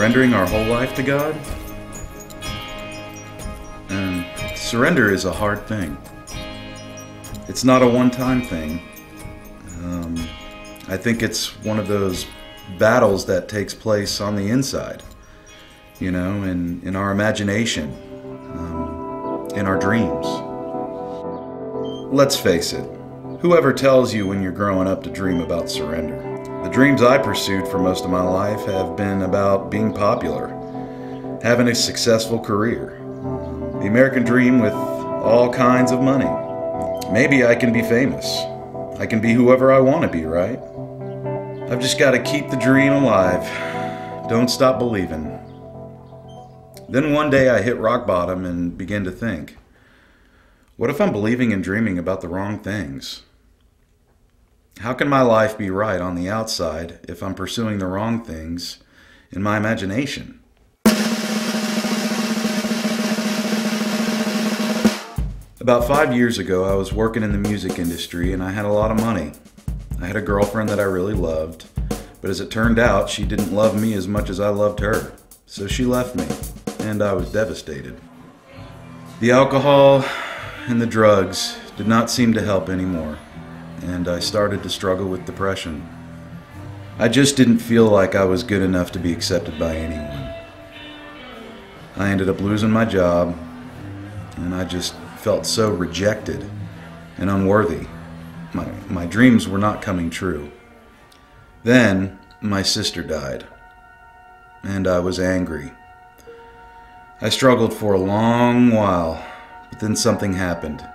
surrendering our whole life to God? And surrender is a hard thing. It's not a one-time thing. I think it's one of those battles that takes place on the inside, in our imagination, in our dreams. Let's face it, whoever tells you when you're growing up to dream about surrender? The dreams I pursued for most of my life have been about being popular, having a successful career, the American dream with all kinds of money. Maybe I can be famous. I can be whoever I want to be, right? I've just got to keep the dream alive. Don't stop believing. Then one day I hit rock bottom and began to think, what if I'm believing and dreaming about the wrong things? How can my life be right on the outside if I'm pursuing the wrong things in my imagination? About 5 years ago, I was working in the music industry and I had a lot of money. I had a girlfriend that I really loved, but as it turned out, she didn't love me as much as I loved her. So she left me, and I was devastated. The alcohol and the drugs did not seem to help anymore, and I started to struggle with depression. I just didn't feel like I was good enough to be accepted by anyone. I ended up losing my job, and I just felt so rejected and unworthy. My dreams were not coming true. Then my sister died, and I was angry. I struggled for a long while, but then something happened.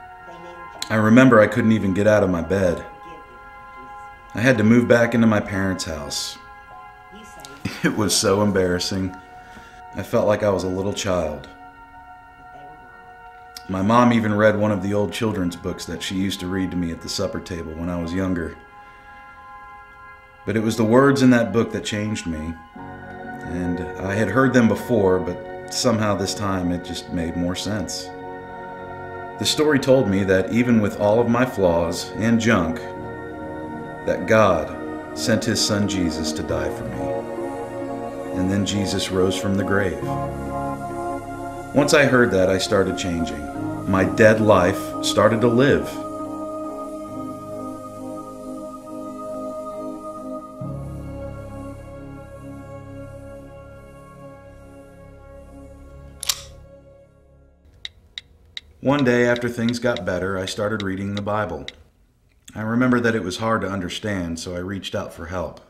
I remember I couldn't even get out of my bed. I had to move back into my parents' house. It was so embarrassing. I felt like I was a little child. My mom even read one of the old children's books that she used to read to me at the supper table when I was younger. But it was the words in that book that changed me. And I had heard them before, but somehow this time it just made more sense. The story told me that even with all of my flaws and junk, that God sent His Son Jesus to die for me. And then Jesus rose from the grave. Once I heard that, I started changing. My dead life started to live. One day after things got better, I started reading the Bible. I remember that it was hard to understand, so I reached out for help.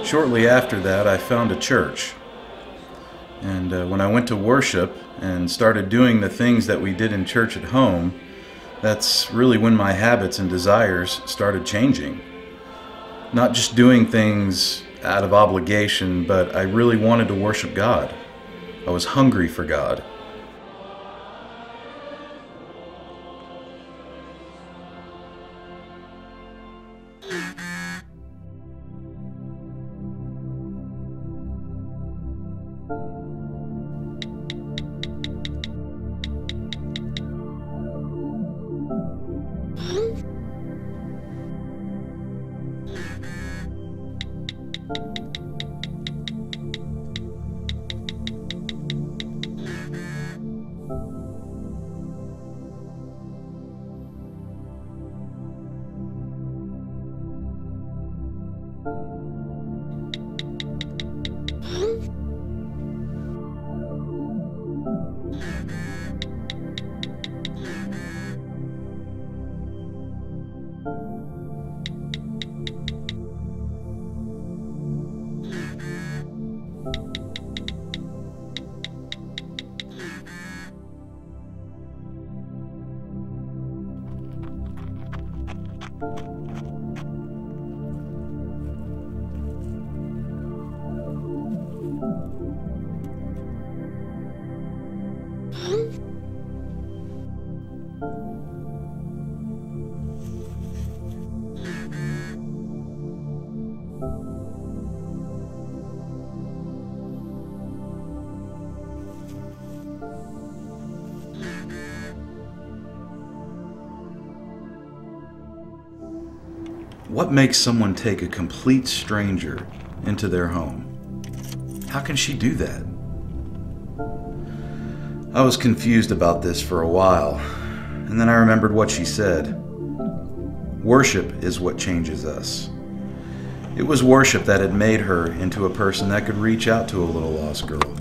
Shortly after that, I found a church. And when I went to worship and started doing the things that we did in church at home, that's really when my habits and desires started changing. Not just doing things out of obligation, but I really wanted to worship God. I was hungry for God. What makes someone take a complete stranger into their home? How can she do that? I was confused about this for a while, and then I remembered what she said. Worship is what changes us. It was worship that had made her into a person that could reach out to a little lost girl.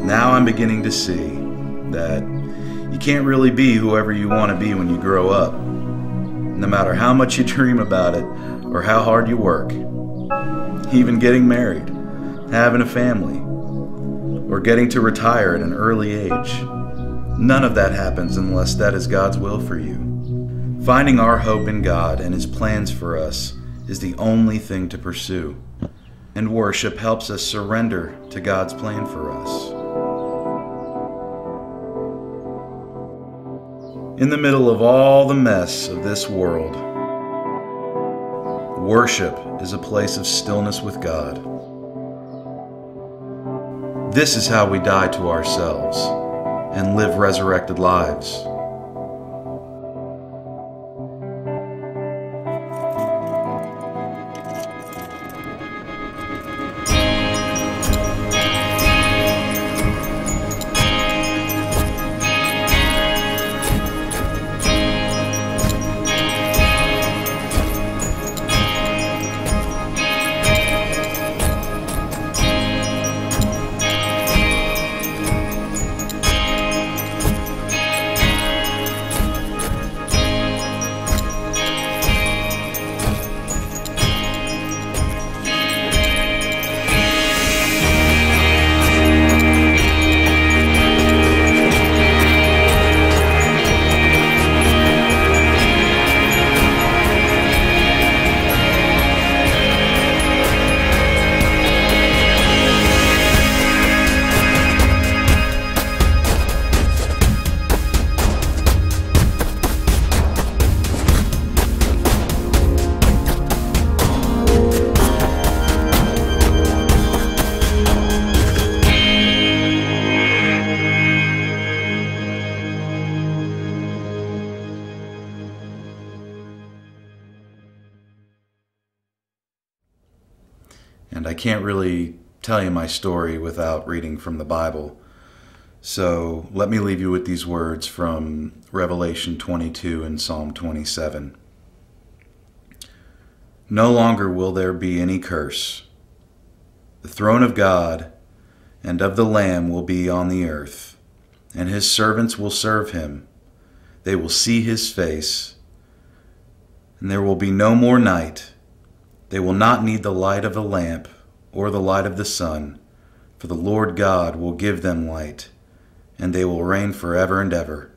Now I'm beginning to see that you can't really be whoever you want to be when you grow up. No matter how much you dream about it or how hard you work. Even getting married, having a family, or getting to retire at an early age. None of that happens unless that is God's will for you. Finding our hope in God and His plans for us is the only thing to pursue. And worship helps us surrender to God's plan for us. In the middle of all the mess of this world, worship is a place of stillness with God. This is how we die to ourselves and live resurrected lives. And I can't really tell you my story without reading from the Bible. So let me leave you with these words from Revelation 22 and Psalm 27. No longer will there be any curse. The throne of God and of the Lamb will be on the earth, and his servants will serve him. They will see his face, and there will be no more night. They will not need the light of a lamp or the light of the sun, for the Lord God will give them light, and they will reign forever and ever.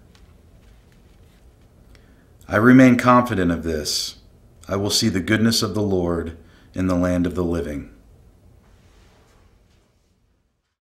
I remain confident of this. I will see the goodness of the Lord in the land of the living.